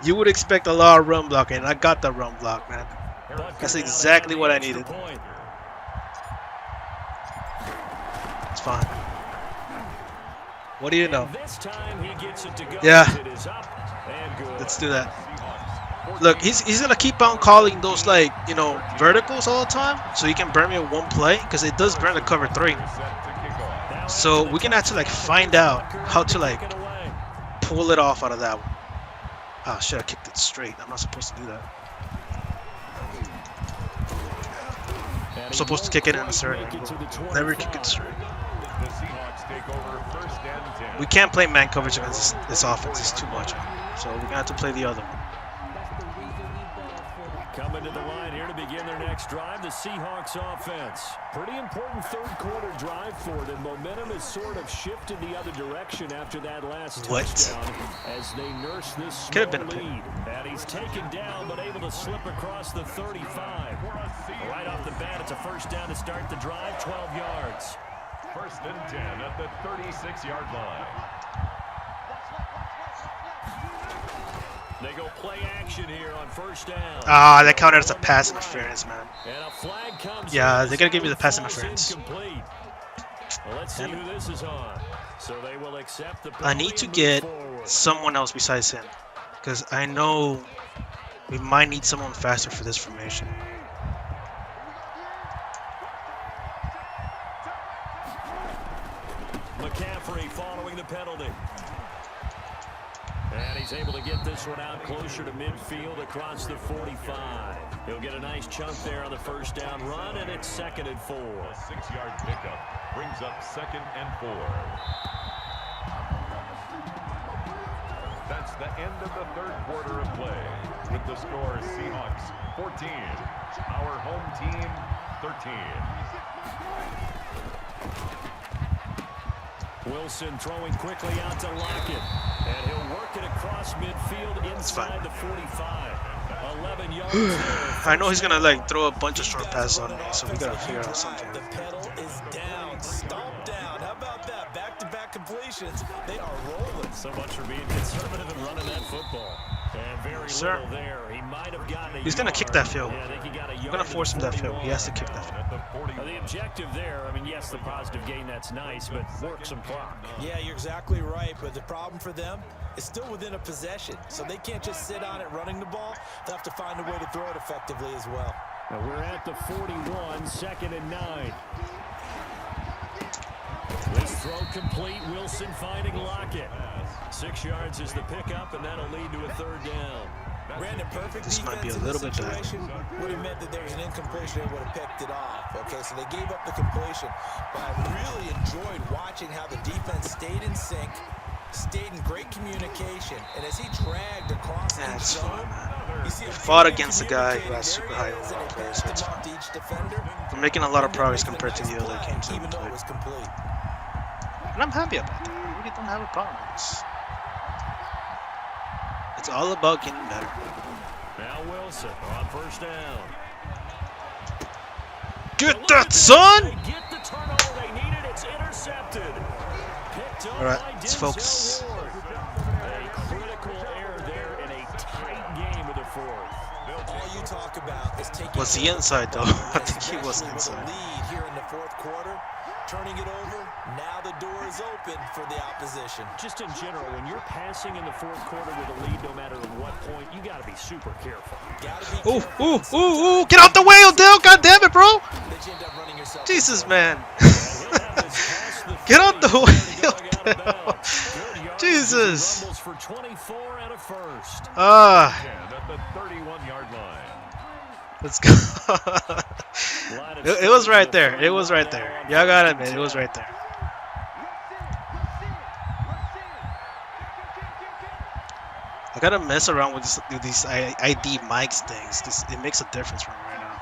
You would expect a lot of run blocking, and I got the run block, man. That's exactly what I needed. It's fine. What do you know? Yeah. Let's do that. Look, he's gonna keep on calling those, like, you know, verticals all the time, so he can burn me with one play, because it does burn the cover 3. So we can actually, like, find out how to, like, pull it off out of that one. Ah, shit, I kicked it straight. I'm not supposed to do that. I'm supposed to kick it in a certain angle. Never kick it straight. The Seahawks take over first and 10. We can't play man coverage against this offense. It's too much. So we're gonna have to play the other one. Coming to the line here to begin their next drive, the Seahawks offense. Pretty important third quarter drive for it, and momentum has sort of shifted the other direction after that last touchdown as they nurse this small lead. And he's taken down, but able to slip across the 35. Right off the bat, it's a first down to start the drive, 12 yards. First and 10 at the 36-yard line. They go play action here on first down. Ah, that counted as a pass interference, man. And a flag comes. Yeah, they're gonna give you the pass interference. Well, let's see who this is on. So they will accept the I need to get someone else besides him, because I know we might need someone faster for this formation. McCaffrey following the penalty. And he's able to get this one out closer to midfield across the 45. He'll get a nice chunk there on the first down run, and it's 2nd and 4. A 6-yard pickup brings up 2nd and 4. That's the end of the 3rd quarter of play. With the score, Seahawks 14, our home team 13. Wilson throwing quickly out to Lockett. And he'll work it across midfield inside the 45. 11 yards there. I know he's gonna like throw a bunch of short passes on me, so we gotta figure out something. The pedal is down, stomp down. How about that? Back-to-back completions. They are rolling. So much for being conservative and running that football. And very little there. He might have gotten a He's gonna kick that field. Yeah, I think he got a I'm yard gonna force him that field. He has to kick that field. The objective there, I mean, yes, the positive gain, that's nice, but work some clock. Yeah, you're exactly right, but the problem for them is still within a possession, so they can't just sit on it running the ball. They'll have to find a way to throw it effectively as well. Now we're at the 41, 2nd and 9. This throw complete, Wilson finding Lockett. 6 yards is the pickup, and that'll lead to a 3rd down. Brandon, perfect This might be a defense in little this bit bad. situation would have meant that there was an incompletion. They would have picked it off. Okay, so they gave up the completion. But I really enjoyed watching how the defense stayed in sync, stayed in great communication, and as he dragged across each That's zone, fine, man. you see him Fought against a guy who has super high there he is, overall and he players. passed That's him fine. off to each defender. We're making a lot of And progress making a compared to nice the other play, games that we even though it played. was complete. And I'm happy about that. I really don't have a problem with this. It's all about getting better. Now Wilson on 1st down. Get that, son! They get the turnover they needed. It's intercepted. Picked up All right, by let's Denzel focus. Ward. A critical error there in a tight game of the 4th. All you talk about is taking. Was he inside though? I think he was especially with inside. a lead here in the 4th quarter, turning it over. Now the door is open for the opposition. Just in general, when you're passing in the 4th quarter with a lead, no matter at what point, you got to be super careful. Gotta be Ooh, careful. ooh, ooh, ooh! Get out the way, Odell! God damn it, bro! That you end up running yourself Jesus, into. man! He'll have this past the Get out the 30, way, trying to go out of Odell! bounds. Good yardage Jesus. as he rumbles for 24 and a 1st. And at the 31-yard line. Let's go. It was right there. It was right there. Y'all gotta admit, it was right there. I gotta mess around with these ID mics things. It makes a difference for me right now.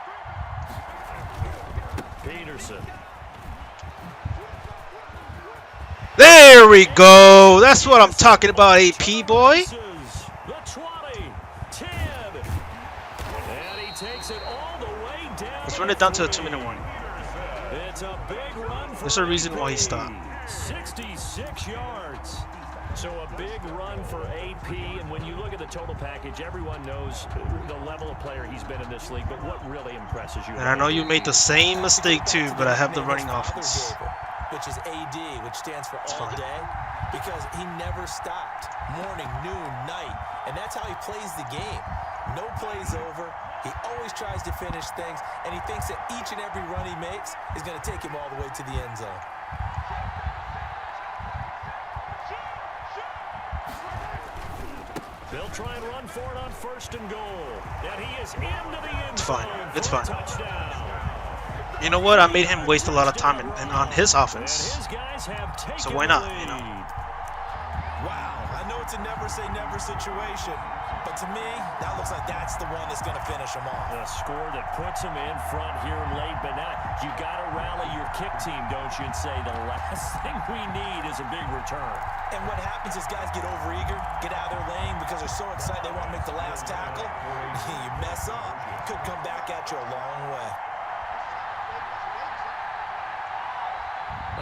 Peterson. There we go. That's what I'm talking about, AP boy. The 20, 10, and he takes it all the way down. Let's run it down to a 2-minute warning. It's a big run for There's a reason why he stopped. 66 yards. So a big run for AP, and when you look at the total package, everyone knows the level of player he's been in this league, but what really impresses you? And I know you made the same mistake too, but I have the running offense. Which is AD, which stands for all fine. day, because he never stopped. Morning, noon, night, and that's how he plays the game. No plays over. He always tries to finish things, and he thinks that each and every run he makes is going to take him all the way to the end zone. They'll try and run for it on 1st and goal. And he is into the end It's fine. zone It's for a fine. touchdown. You know what? I made him waste a lot of time and on his And offense. his guys have taken So why not, the you know? lead. Wow, I know it's a never say never situation, but to me, that looks like that's the one that's going to finish him off. A score that puts him in front here late, but now you got to rally your kick team, don't you, and say the last thing we need is a big return. And what happens is guys get overeager, get out of their lane because they're so excited they want to make the last tackle. You mess up, could come back at you a long way.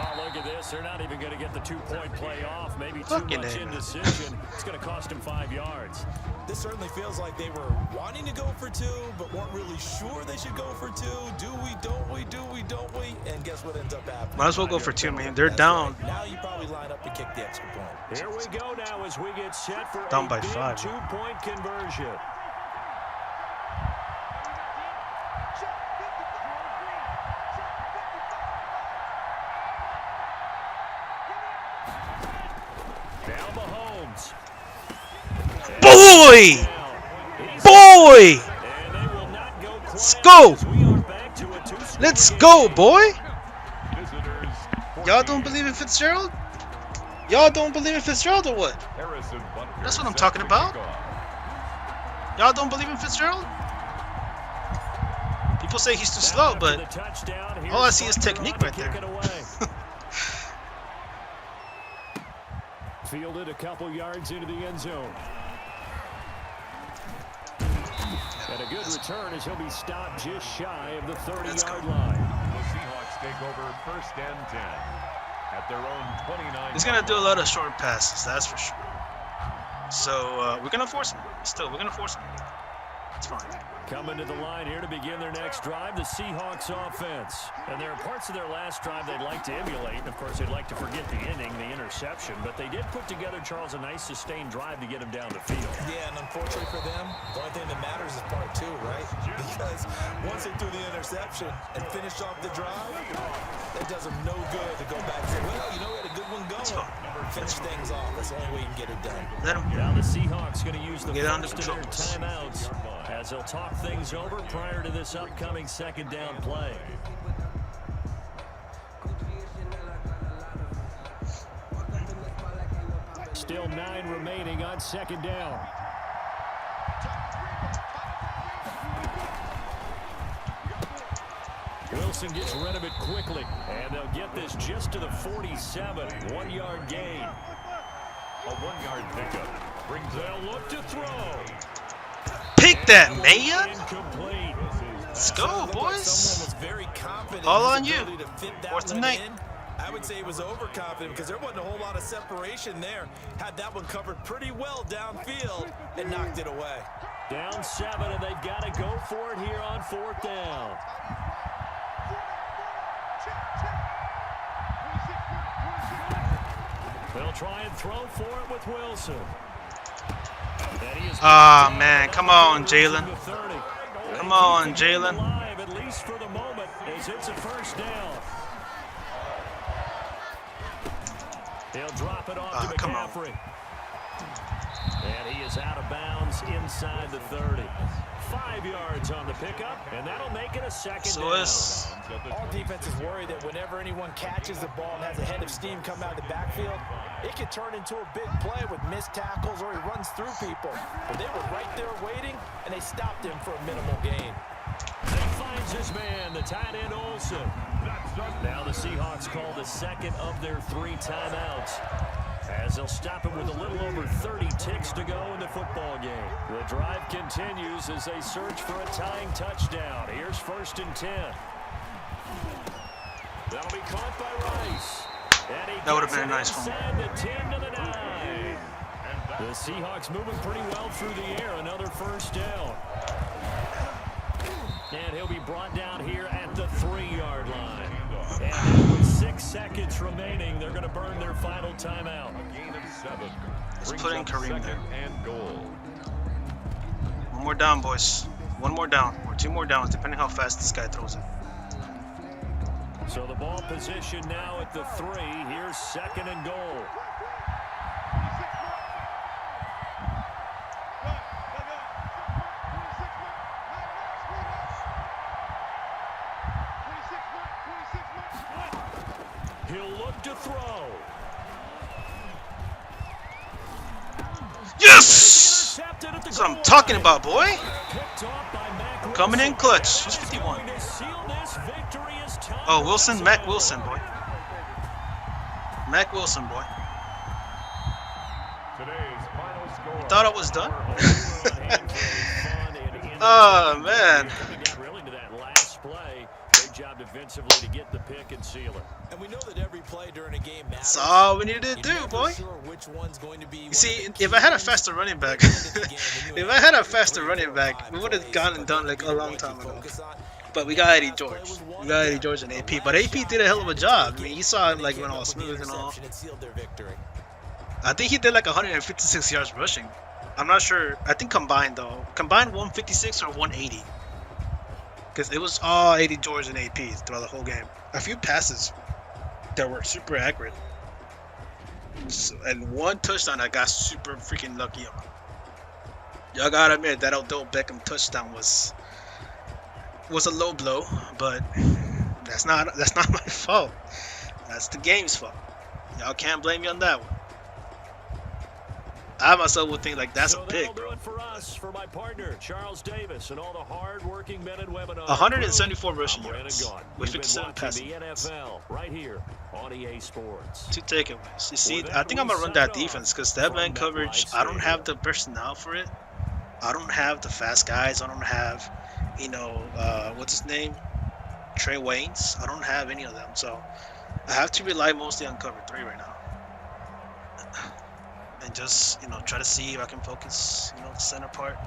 Oh, look at this. They're not even going to get the 2-point play off. Maybe too Fucking much A, man. indecision. It's going to cost him 5 yards. This certainly feels like they were wanting to go for 2, but weren't really sure they should go for 2. Do we, don't we, do we, don't we? And guess what ends up happening? Might as well go for 2, man. They're That's down. right. Now you probably line up and kick the extra point. Here we go now as we get set for Down a by big 5. 2-point conversion. Now Mahomes. Boy! Boy! Let's go! Let's go, boy! Y'all don't believe in Fitzgerald? Y'all don't believe in Fitzgerald or what? That's what I'm talking about. Y'all don't believe in Fitzgerald? People say he's too slow, but all I see is technique right there. Fielded a couple yards into the end zone. And a good return as he'll be stopped just shy of the 30-yard line. The Seahawks take over 1st and 10 at their own 29. He's gonna do a lot of short passes, that's for sure. So we're gonna force him. We're gonna force him. It's fine. Coming to the line here to begin their next drive, the Seahawks offense. And there are parts of their last drive they'd like to emulate. Of course, they'd like to forget the inning, the interception. But they did put together, Charles, a nice sustained drive to get him down the field. Yeah, and unfortunately for them, the only thing that matters is part 2, right? Because once they threw the interception and finished off the drive, it does them no good to go back and say, well, you know, we had a good one going. Finish things off. That's the only way you can get it done. Let him Now the Seahawks going to use the get first of their timeouts as they'll talk things over prior to this upcoming 2nd down play. Still 9 remaining on 2nd down. Wilson gets rid of it quickly, and they'll get this just to the 47. 1-yard gain. A 1-yard pickup brings They'll look to throw. pick that, man. Incomplete. Let's go, boys. Someone was very confident All in on his you. ability to fit that 4th and one 9. in. I would say he was overconfident because there wasn't a whole lot of separation there. Had that one covered pretty well downfield and knocked it away. Down 7, and they've got to go for it here on 4th down. They'll try and throw for it with Wilson. Ah, man. Come on, Jalen. Come on, Jalen. At least for the moment, as it's a 1st down. He'll drop it off to come on. McCaffrey. And he is out of bounds inside the 30. 5 yards on the pickup, and that'll make it a 2nd down. All defenses worry that whenever anyone catches the ball and has a head of steam come out of the backfield, it could turn into a big play with missed tackles or he runs through people. But they were right there waiting, and they stopped him for a minimal gain. He finds his man, the tight end Olsen. Now the Seahawks call the 2nd of their 3 timeouts, as they'll stop him with a little over 30 ticks to go in the football game. The drive continues as they search for a tying touchdown. Here's 1st and 10. That'll be caught by Rice. That would have been a nice one. The 10 to the 9. The Seahawks moving pretty well through the air. Another 1st down. And he'll be brought down here at the 3-yard line. And with 6 seconds remaining, they're going to burn their final timeout. A gain of 7. Let's put in Kareem there. 2nd and goal. One more down, boys. One more down, or 2 more downs, depending how fast this guy throws it. So the ball position now at the 3. Here's 2nd and goal. He'll look to throw. Yes! That's what I'm talking about, boy. I'm coming in clutch. He's 51. Oh, Wilson, Mac Wilson, boy. Mac Wilson, boy. Today's final score. Thought I was done. Oh man. Really to that last play. Great job defensively to get the pick and seal it. And we know that every play during a game matters. That's all we needed to do, boy. You see, if I had a faster running back, we would have gone and done like a long time ago. But we got Eddie George. We got Eddie George and AP. But AP did a hell of a job. I mean, you saw him like went all smooth and all. I think he did like 156 yards rushing. I'm not sure. I think combined though. Combined 156 or 180. Because it was all Eddie George and AP throughout the whole game. A few passes that were super accurate. So, and 1 touchdown I got super freaking lucky on. Y'all gotta admit that Odell Beckham touchdown was a low blow, but that's not my fault. That's the game's fault. Y'all can't blame me on that one. I myself would think like that's a So pick, that'll do bro. it for us, for my partner, Charles Davis, and all the hard-working men and women on 174 the rushing crew. I'm Brandon yards Gaudin. with You've been 57 watching passing the yards. NFL right here on EA Sports. 2 takeaways. You see, With I that, think I'm we gonna run sign that off defense because that from man coverage, MetLife I don't have Stadium. the personnel for it. I don't have the fast guys. I don't have, what's his name? Trey Waynes. I don't have any of them. So I have to rely mostly on cover 3 right now. And just, try to see if I can focus, the center part.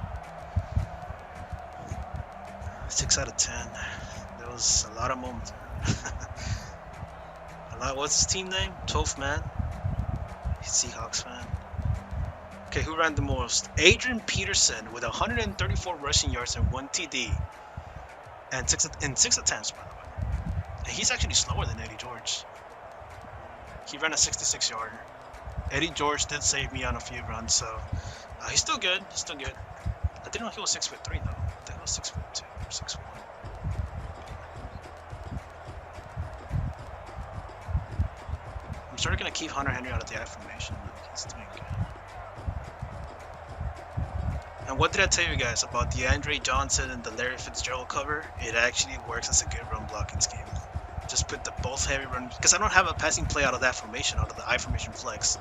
6 out of 10. There was a lot of moments. What's his team name? 12th man. Seahawks fan. Okay, who ran the most? Adrian Peterson with 134 rushing yards and 1 TD. And 6 attempts, by the way. And he's actually slower than Eddie George. He ran a 66-yarder. Eddie George did save me on a few runs, so he's still good. He's still good. I didn't know he was 6'3" though. I think he was 6'2" or 6'1". I'm sort of gonna keep Hunter Henry out of the I formation. He's doing good. And what did I tell you guys about the Andre Johnson and the Larry Fitzgerald cover? It actually works as a good run blocking scheme. Just put the both heavy run, because I don't have a passing play out of that formation, out of the I formation flex.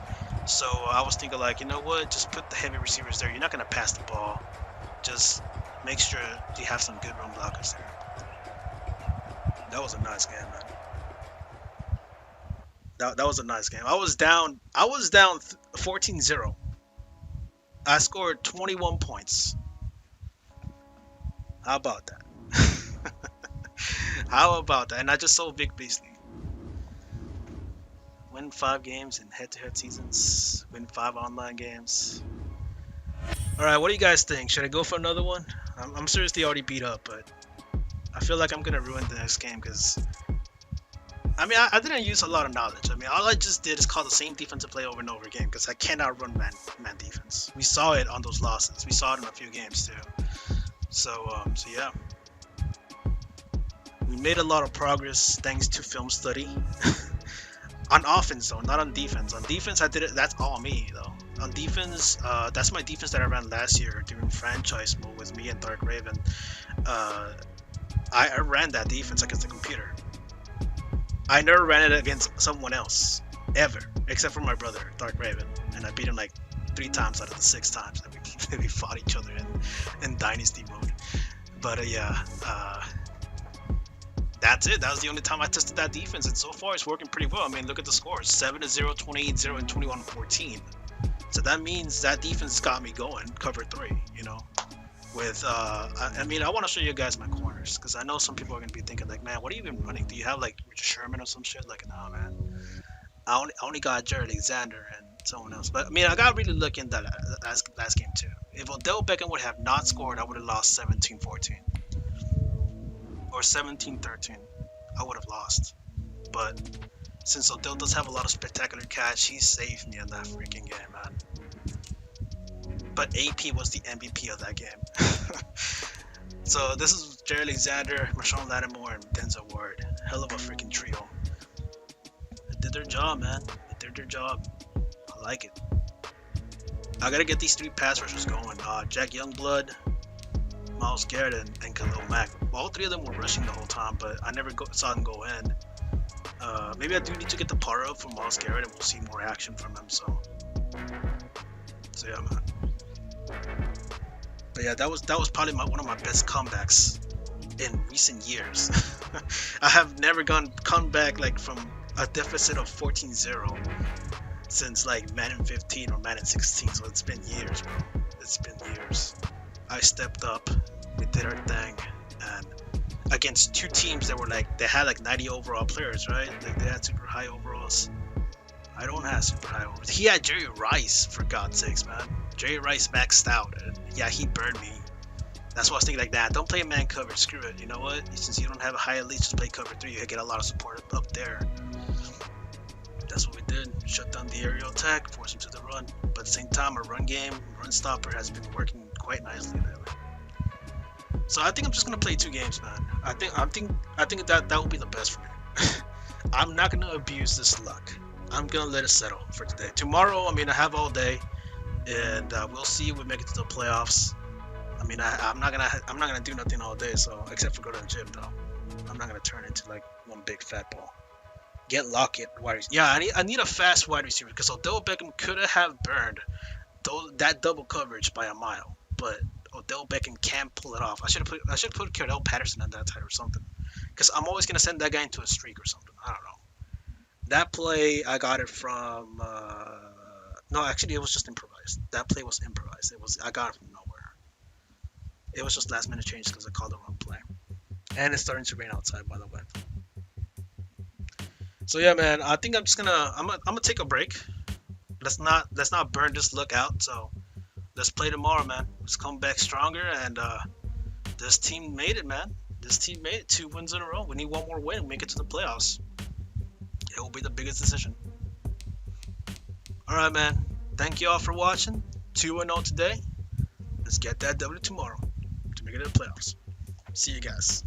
So I was thinking like, you know what? Just put the heavy receivers there. You're not gonna pass the ball. Just make sure you have some good run blockers there. That was a nice game, man. That was a nice game. I was down 14-0. I scored 21 points. How about that? How about that? And I just sold Vic Beasley. Win 5 games in head-to-head seasons. Win 5 online games. Alright, what do you guys think? Should I go for another one? I'm seriously already beat up, but I feel like I'm going to ruin the next game because... I mean, I didn't use a lot of knowledge. I mean, all I just did is call the same defensive play over and over again because I cannot run man defense. We saw it on those losses. We saw it in a few games too. So yeah. We made a lot of progress thanks to film study. On offense though, not on defense. On defense, I did it. That's all me though. On defense, that's my defense that I ran last year during franchise mode with me and Dark Raven. I ran that defense against the computer. I never ran it against someone else, ever, except for my brother, Dark Raven, and I beat him like 3 times out of the 6 times that we fought each other in Dynasty mode. But yeah, that's it. That was the only time I tested that defense, and so far it's working pretty well. I mean, look at the scores: 7-0, 28-0, and 21-14. So that means that defense got me going. Cover 3, With I mean, I want to show you guys my corners because I know some people are gonna be thinking like, man, what are you even running? Do you have like Richard Sherman or some shit? Like, nah, man. I only got Jared Alexander and someone else. But I mean, I got really lucky in that last game too. If Odell Beckham would have not scored, I would have lost 17-14 or 17-13. I would have lost. But since Odell does have a lot of spectacular catch, he saved me in that freaking game, man. But AP was the MVP of that game. So this is Jared Alexander, Marshawn Lattimore, and Denzel Ward. Hell of a freaking trio. They did their job, man. They did their job. I like it. I gotta get these 3 pass rushers going. Jack Youngblood, Myles Garrett, and Khalil Mack. All 3 of them were rushing the whole time, but I never saw them go in. Maybe I do need to get the par up for Myles Garrett, and we'll see more action from him. So yeah, man. But yeah, that was probably one of my best comebacks in recent years. I have never come back like from a deficit of 14-0 since like Madden 15 or Madden 16. So it's been years, bro. It's been years. I stepped up, we did our thing, and against 2 teams that were like, they had like 90 overall players, right? Like they had super high overalls. I don't have super high overalls. He had Jerry Rice, for God's sakes, man. Jerry Rice maxed out. Yeah, he burned me. That's why I was thinking like that. Don't play man coverage. Screw it. You know what? Since you don't have a high elite, just play cover 3. You get a lot of support up there. That's what we did. Shut down the aerial attack, force him to the run. But at the same time, our run game, run stopper has been working quite nicely lately. So I think I'm just gonna play 2 games, man. I think that will be the best for me. I'm not gonna abuse this luck. I'm gonna let it settle for today. Tomorrow, I mean, I have all day, and we'll see if we make it to the playoffs. I mean, I'm not gonna do nothing all day, so except for go to the gym though. I'm not gonna turn into like one big fat ball. Get Lockett wide receiver. Yeah, I need a fast wide receiver because Odell Beckham could have burned that double coverage by a mile, but Odell Beckham can't pull it off. I should have put Cordell Patterson on that side or something, because I'm always gonna send that guy into a streak or something. I don't know. That play I got it from. No, actually it was just improvised. That play was improvised. I got it from nowhere. It was just last minute change because I called the wrong play, and it's starting to rain outside, by the way. So yeah, man, I think I'm gonna take a break. Let's not burn this look out. So let's play tomorrow, man. Let's come back stronger, and this team made it, man. This team made it 2 wins in a row. We need one more win and make it to the playoffs. It will be the biggest decision. All right, man. Thank you all for watching. 2-0 today. Let's get that W tomorrow to make it to the playoffs. See you guys.